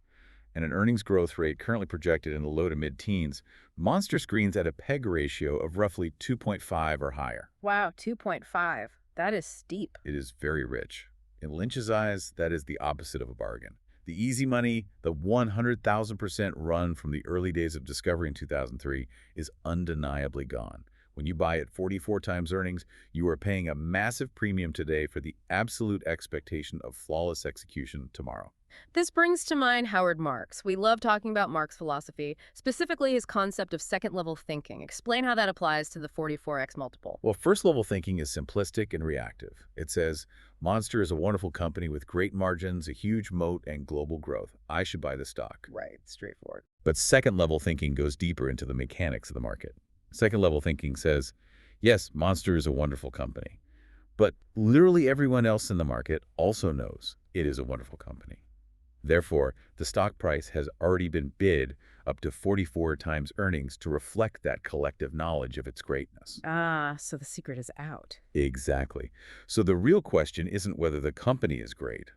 and an earnings growth rate currently projected in the low to mid-teens, Monster screens at a PEG ratio of roughly 2.5 or higher. Wow, 2.5. That is steep. It is very rich. In Lynch's eyes, that is the opposite of a bargain. The easy money, the 100,000% run from the early days of discovery in 2003, is undeniably gone. When you buy at 44 times earnings, you are paying a massive premium today for the absolute expectation of flawless execution tomorrow. This brings to mind Howard Marks. We love talking about Marks' philosophy, specifically his concept of second-level thinking. Explain how that applies to the 44x multiple. Well, first-level thinking is simplistic and reactive. It says, Monster is a wonderful company with great margins, a huge moat, and global growth. I should buy the stock. Right, straightforward. But second-level thinking goes deeper into the mechanics of the market. Second-level thinking says, yes, Monster is a wonderful company, but literally everyone else in the market also knows it is a wonderful company. Therefore, the stock price has already been bid up to 44 times earnings to reflect that collective knowledge of its greatness. Ah, so the secret is out. Exactly. So the real question isn't whether the company is great,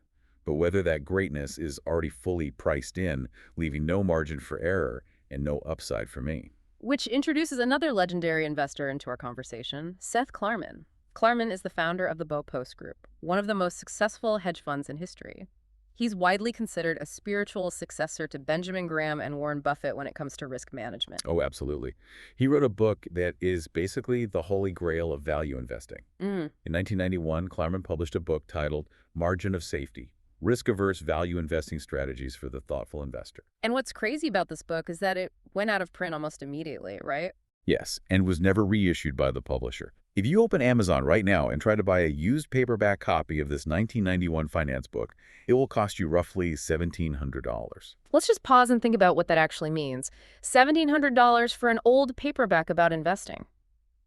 but whether that greatness is already fully priced in, leaving no margin for error and no upside for me. Which introduces another legendary investor into our conversation, Seth Klarman. Klarman is the founder of the Post Group, one of the most successful hedge funds in history. He's widely considered a spiritual successor to Benjamin Graham and Warren Buffett when it comes to risk management. Oh, absolutely. He wrote a book that is basically the holy grail of value investing. In 1991, Klarman published a book titled Margin of Safety, Risk-Averse Value Investing Strategies for the Thoughtful Investor. And what's crazy about this book is that it went out of print almost immediately, right? Yes, and was never reissued by the publisher. If you open Amazon right now and try to buy a used paperback copy of this 1991 finance book, it will cost you roughly $1,700. Let's just pause and think about what that actually means. $1,700 for an old paperback about investing.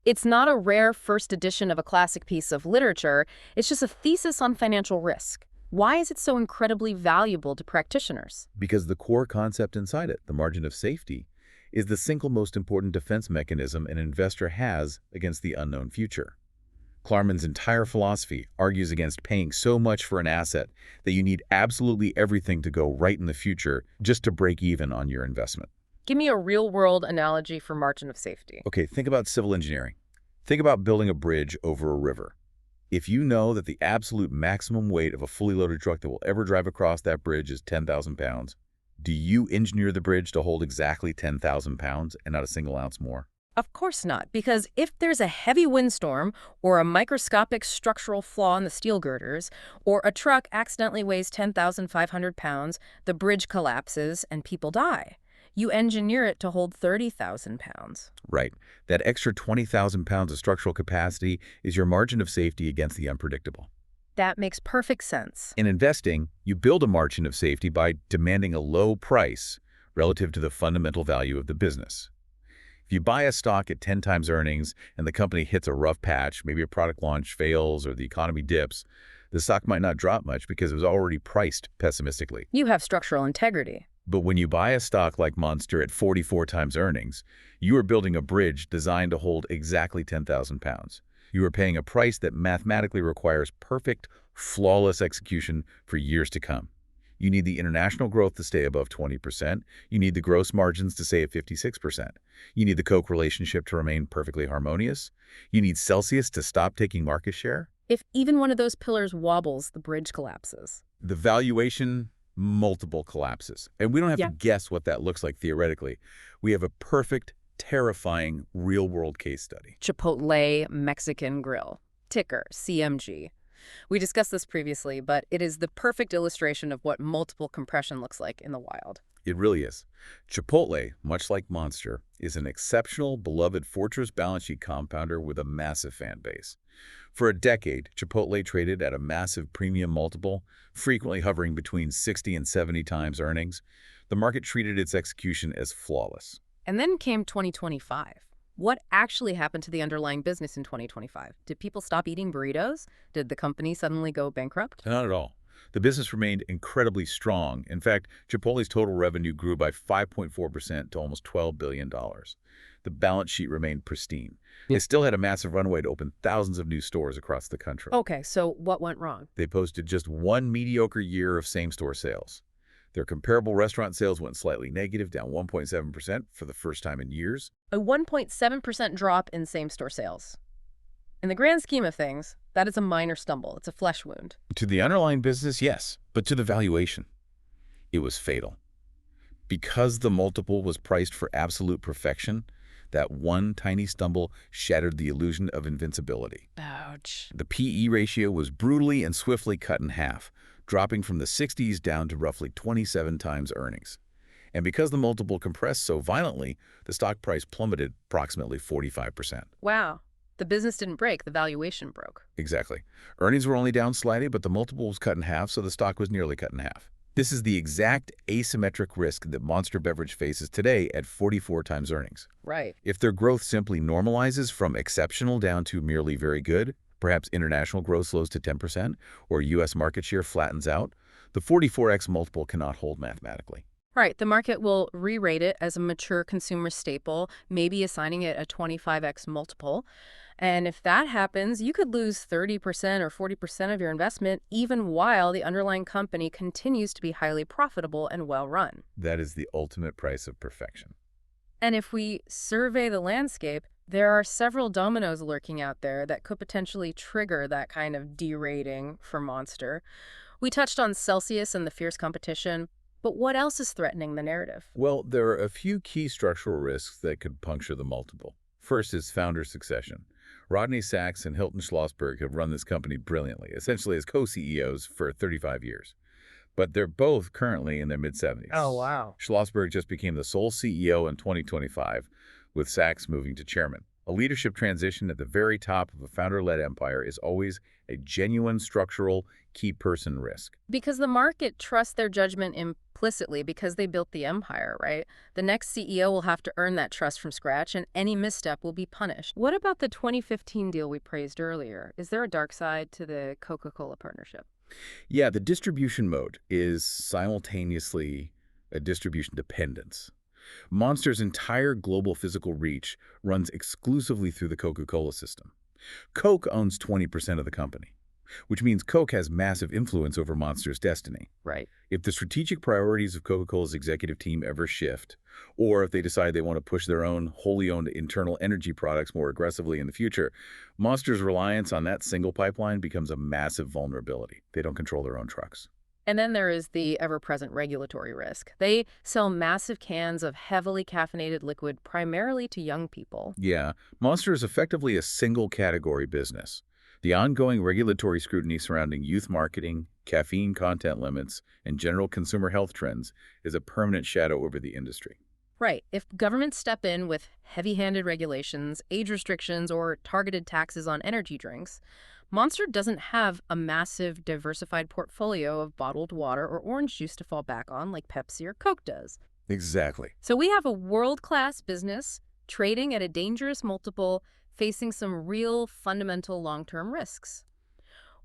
It's not a rare first edition of a classic piece of literature. It's just a thesis on financial risk. Why is it so incredibly valuable to practitioners? Because the core concept inside it, the margin of safety, is the single most important defense mechanism an investor has against the unknown future. Klarman's entire philosophy argues against paying so much for an asset that you need absolutely everything to go right in the future just to break even on your investment. Give me a real-world analogy for margin of safety. Okay, think about civil engineering. Think about building a bridge over a river. If you know that the absolute maximum weight of a fully loaded truck that will ever drive across that bridge is 10,000 pounds, do you engineer the bridge to hold exactly 10,000 pounds and not a single ounce more? Of course not, because if there's a heavy windstorm or a microscopic structural flaw in the steel girders, or a truck accidentally weighs 10,500 pounds, the bridge collapses and people die. You engineer it to hold 30,000 pounds. Right. That extra 20,000 pounds of structural capacity is your margin of safety against the unpredictable. That makes perfect sense. In investing, you build a margin of safety by demanding a low price relative to the fundamental value of the business. If you buy a stock at 10 times earnings and the company hits a rough patch, maybe a product launch fails or the economy dips, the stock might not drop much because it was already priced pessimistically. You have structural integrity. But when you buy a stock like Monster at 44 times earnings, you are building a bridge designed to hold exactly 10,000 pounds. You are paying a price that mathematically requires perfect, flawless execution for years to come. You need the international growth to stay above 20%. You need the gross margins to stay at 56%. You need the Coke relationship to remain perfectly harmonious. You need Celsius to stop taking market share. If even one of those pillars wobbles, the bridge collapses. The valuation multiple collapses. And we don't have to guess what that looks like theoretically. We have a perfect, terrifying, real-world case study. Chipotle Mexican Grill, ticker CMG. We discussed this previously, but it is the perfect illustration of what multiple compression looks like in the wild. It really is. Chipotle, much like Monster, is an exceptional, beloved fortress balance sheet compounder with a massive fan base. For a decade, Chipotle traded at a massive premium multiple, frequently hovering between 60 and 70 times earnings. The market treated its execution as flawless. And then came 2025. What actually happened to the underlying business in 2025? Did people stop eating burritos? Did the company suddenly go bankrupt? Not at all. The business remained incredibly strong. In fact, Chipotle's total revenue grew by 5.4% to almost $12 billion. The balance sheet remained pristine. They still had a massive runway to open thousands of new stores across the country. Okay, so what went wrong? They posted just one mediocre year of same-store sales. Their comparable restaurant sales went slightly negative, down 1.7% for the first time in years. A 1.7% drop in same-store sales. In the grand scheme of things, that is a minor stumble. It's a flesh wound. To the underlying business, yes, but to the valuation, it was fatal. Because the multiple was priced for absolute perfection, that one tiny stumble shattered the illusion of invincibility. Ouch. The PE ratio was brutally and swiftly cut in half, dropping from the 60s down to roughly 27 times earnings. And because the multiple compressed so violently, the stock price plummeted approximately 45%. Wow. The business didn't break, the valuation broke. Exactly. Earnings were only down slightly, but the multiple was cut in half, so the stock was nearly cut in half. This is the exact asymmetric risk that Monster Beverage faces today at 44 times earnings. Right. If their growth simply normalizes from exceptional down to merely very good, perhaps international growth slows to 10%, or U.S. market share flattens out, the 44x multiple cannot hold mathematically. Right. The market will re-rate it as a mature consumer staple, maybe assigning it a 25x multiple. And if that happens, you could lose 30% or 40% of your investment, even while the underlying company continues to be highly profitable and well-run. That is the ultimate price of perfection. And if we survey the landscape, there are several dominoes lurking out there that could potentially trigger that kind of derating for Monster. We touched on Celsius and the fierce competition, but what else is threatening the narrative? Well, there are a few key structural risks that could puncture the multiple. First is founder succession. Rodney Sachs and Hilton Schlossberg have run this company brilliantly, essentially as co-CEOs for 35 years. But they're both currently in their mid-70s. Oh, wow. Schlossberg just became the sole CEO in 2025, with Sachs moving to chairman. A leadership transition at the very top of a founder-led empire is always a genuine structural key person risk. Because the market trusts their judgment implicitly because they built the empire, right? The next CEO will have to earn that trust from scratch, and any misstep will be punished. What about the 2015 deal we praised earlier? Is there a dark side to the Coca-Cola partnership? Yeah, the distribution mode is simultaneously a distribution dependence. Monster's entire global physical reach runs exclusively through the Coca-Cola system. Coke owns 20% of the company, which means Coke has massive influence over Monster's destiny. Right. If the strategic priorities of Coca-Cola's executive team ever shift, or if they decide they want to push their own wholly owned internal energy products more aggressively in the future, Monster's reliance on that single pipeline becomes a massive vulnerability. They don't control their own trucks. And then there is the ever-present regulatory risk. They sell massive cans of heavily caffeinated liquid primarily to young people. Yeah, Monster is effectively a single-category business. The ongoing regulatory scrutiny surrounding youth marketing, caffeine content limits, and general consumer health trends is a permanent shadow over the industry. Right. If governments step in with heavy-handed regulations, age restrictions, or targeted taxes on energy drinks, Monster doesn't have a massive, diversified portfolio of bottled water or orange juice to fall back on like Pepsi or Coke does. Exactly. So we have a world-class business trading at a dangerous multiple, facing some real fundamental long-term risks.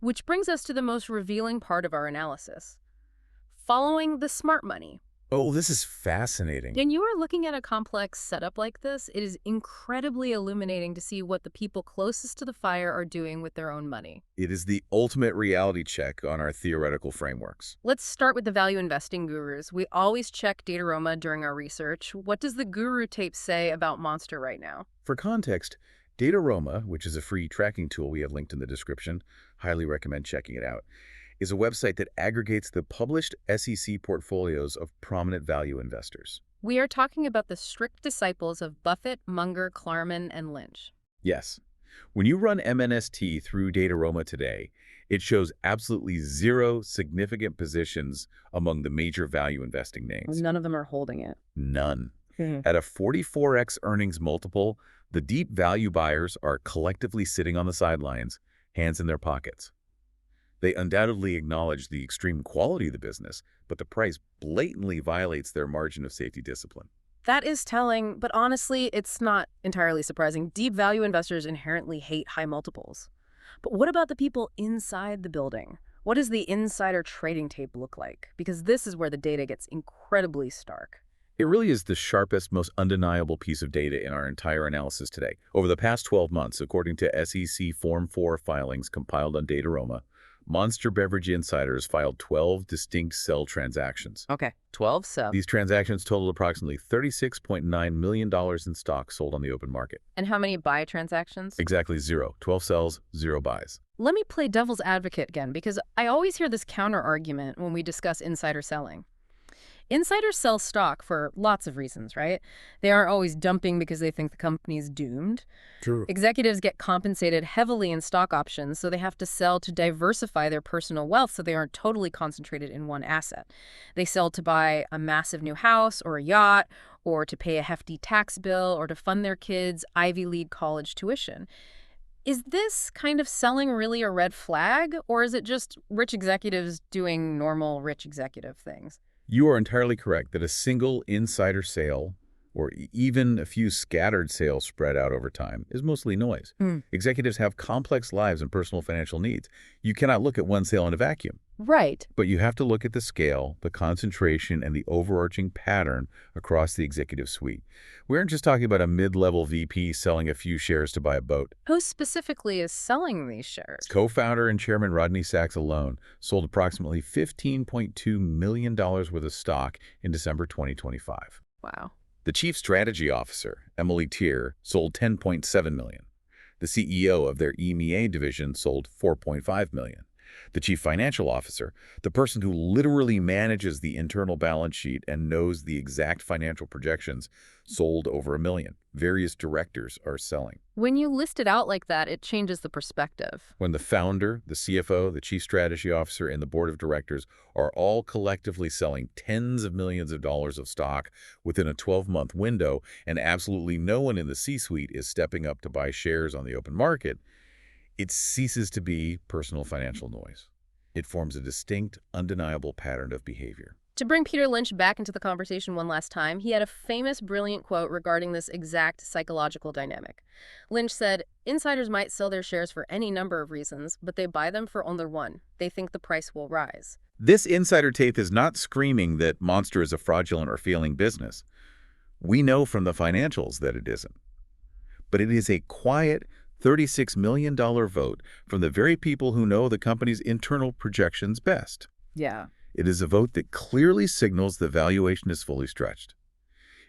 Which brings us to the most revealing part of our analysis. Following the smart money. Oh, this is fascinating. When you are looking at a complex setup like this, it is incredibly illuminating to see what the people closest to the fire are doing with their own money. It is the ultimate reality check on our theoretical frameworks. Let's start with the value investing gurus. We always check Dataroma during our research. What does the guru tape say about Monster right now? For context, Dataroma, which is a free tracking tool we have linked in the description, highly recommend checking it out, is a website that aggregates the published SEC portfolios of prominent value investors. We are talking about the strict disciples of Buffett, Munger, Klarman, and Lynch. Yes. When you run MNST through Dataroma today, it shows absolutely zero significant positions among the major value investing names. None of them are holding it. None. Mhm. At a 44x earnings multiple, the deep value buyers are collectively sitting on the sidelines, hands in their pockets. They undoubtedly acknowledge the extreme quality of the business, but the price blatantly violates their margin of safety discipline. That is telling, but honestly, it's not entirely surprising. Deep value investors inherently hate high multiples. But what about the people inside the building? What does the insider trading tape look like? Because this is where the data gets incredibly stark. It really is the sharpest, most undeniable piece of data in our entire analysis today. Over the past 12 months, according to SEC Form 4 filings compiled on Dataroma, Monster Beverage insiders filed 12 distinct sell transactions. Okay, 12 sub. These transactions totaled approximately $36.9 million in stock sold on the open market. And how many buy transactions? Exactly zero. 12 sells, zero buys. Let me play devil's advocate again, because I always hear this counter argument when we discuss insider selling. Insiders sell stock for lots of reasons, right? They aren't always dumping because they think the company's doomed. True. Executives get compensated heavily in stock options, so they have to sell to diversify their personal wealth so they aren't totally concentrated in one asset. They sell to buy a massive new house or a yacht, or to pay a hefty tax bill, or to fund their kids' Ivy League college tuition. Is this kind of selling really a red flag, or is it just rich executives doing normal rich executive things? You are entirely correct that a single insider sale, or even a few scattered sales spread out over time, is mostly noise. Executives have complex lives and personal financial needs. You cannot look at one sale in a vacuum. Right. But you have to look at the scale, the concentration, and the overarching pattern across the executive suite. We aren't just talking about a mid-level VP selling a few shares to buy a boat. Who specifically is selling these shares? Co-founder and chairman Rodney Sachs alone sold approximately $15.2 million worth of stock in December 2025. Wow. The chief strategy officer, Emily Tier, sold $10.7 million. The CEO of their EMEA division sold $4.5 million. The chief financial officer, the person who literally manages the internal balance sheet and knows the exact financial projections, sold over $1 million. Various directors are selling. When you list it out like that, it changes the perspective. When the founder, the CFO, the chief strategy officer, and the board of directors are all collectively selling tens of millions of dollars of stock within a 12-month window, and absolutely no one in the C-suite is stepping up to buy shares on the open market, it ceases to be personal financial noise. It forms a distinct, undeniable pattern of behavior. To bring Peter Lynch back into the conversation one last time, he had a famous, brilliant quote regarding this exact psychological dynamic. Lynch said, "Insiders might sell their shares for any number of reasons, but they buy them for only one. They think the price will rise." This insider tape is not screaming that Monster is a fraudulent or failing business. We know from the financials that it isn't. But it is a quiet, $36 million vote from the very people who know the company's internal projections best. Yeah. It is a vote that clearly signals the valuation is fully stretched.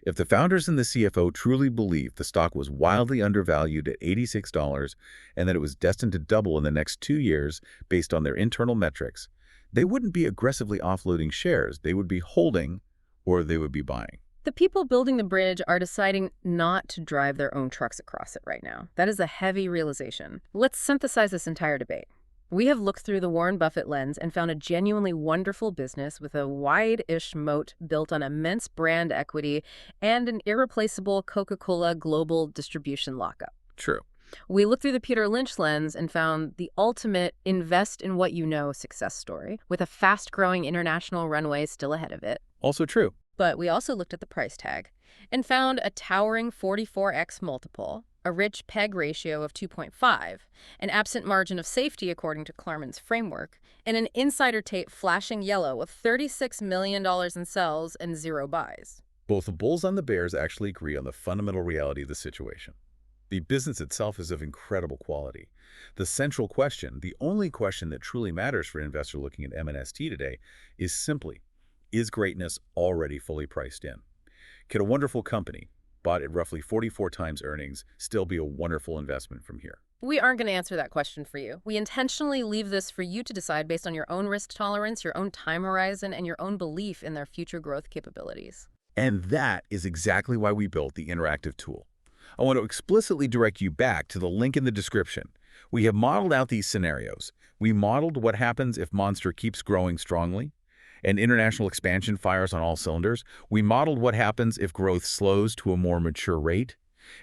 If the founders and the CFO truly believed the stock was wildly undervalued at $86 and that it was destined to double in the next 2 years based on their internal metrics, they wouldn't be aggressively offloading shares. They would be holding, or they would be buying. The people building the bridge are deciding not to drive their own trucks across it right now. That is a heavy realization. Let's synthesize this entire debate. We have looked through the Warren Buffett lens and found a genuinely wonderful business with a wide-ish moat built on immense brand equity and an irreplaceable Coca-Cola global distribution lockup. True. We looked through the Peter Lynch lens and found the ultimate invest in what you know success story with a fast-growing international runway still ahead of it. Also true. But we also looked at the price tag and found a towering 44x multiple, a rich PEG ratio of 2.5, an absent margin of safety according to Klarman's framework, and an insider tape flashing yellow with $36 million in sells and zero buys. Both the bulls and the bears actually agree on the fundamental reality of the situation. The business itself is of incredible quality. The central question, the only question that truly matters for an investor looking at MNST today, is simply, is greatness already fully priced in? Can a wonderful company, bought at roughly 44 times earnings, still be a wonderful investment from here? We aren't going to answer that question for you. We intentionally leave this for you to decide based on your own risk tolerance, your own time horizon, and your own belief in their future growth capabilities. And that is exactly why we built the interactive tool. I want to explicitly direct you back to the link in the description. We have modeled out these scenarios. We modeled what happens if Monster keeps growing strongly and international expansion fires on all cylinders. We modeled what happens if growth slows to a more mature rate.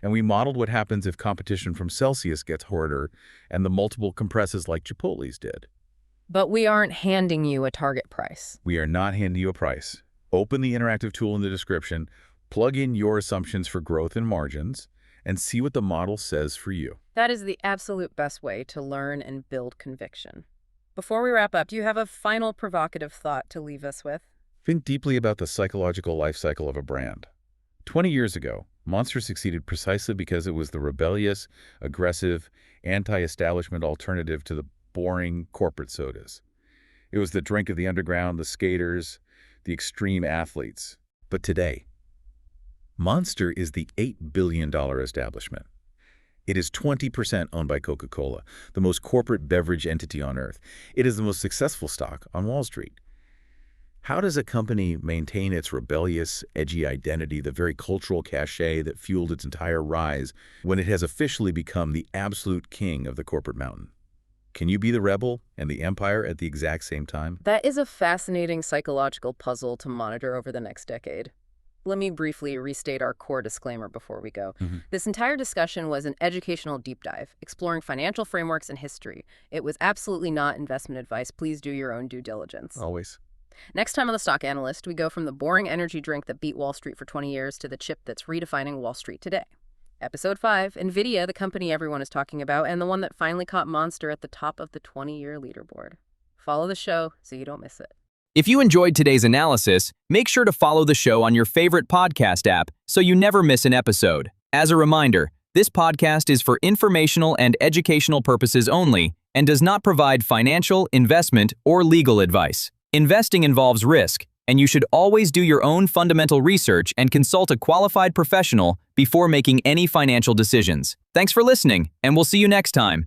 And we modeled what happens if competition from Celsius gets harder and the multiple compresses like Chipotle's did. But we aren't handing you a target price. We are not handing you a price. Open the interactive tool in the description, plug in your assumptions for growth and margins, and see what the model says for you. That is the absolute best way to learn and build conviction. Before we wrap up, do you have a final provocative thought to leave us with? Think deeply about the psychological life cycle of a brand. 20 years ago, Monster succeeded precisely because it was the rebellious, aggressive, anti-establishment alternative to the boring corporate sodas. It was the drink of the underground, the skaters, the extreme athletes. But today, Monster is the $8 billion establishment. It is 20% owned by Coca-Cola, the most corporate beverage entity on earth. It is the most successful stock on Wall Street. How does a company maintain its rebellious, edgy identity, the very cultural cachet that fueled its entire rise, when it has officially become the absolute king of the corporate mountain? Can you be the rebel and the empire at the exact same time? That is a fascinating psychological puzzle to monitor over the next decade. Let me briefly restate our core disclaimer before we go. This entire discussion was an educational deep dive, exploring financial frameworks and history. It was absolutely not investment advice. Please do your own due diligence. Always. Next time on The Stock Analyst, we go from the boring energy drink that beat Wall Street for 20 years to the chip that's redefining Wall Street today. Episode 5, NVIDIA, the company everyone is talking about, and the one that finally caught Monster at the top of the 20-year leaderboard. Follow the show so you don't miss it. If you enjoyed today's analysis, make sure to follow the show on your favorite podcast app so you never miss an episode. As a reminder, this podcast is for informational and educational purposes only and does not provide financial, investment, or legal advice. Investing involves risk, and you should always do your own fundamental research and consult a qualified professional before making any financial decisions. Thanks for listening, and we'll see you next time.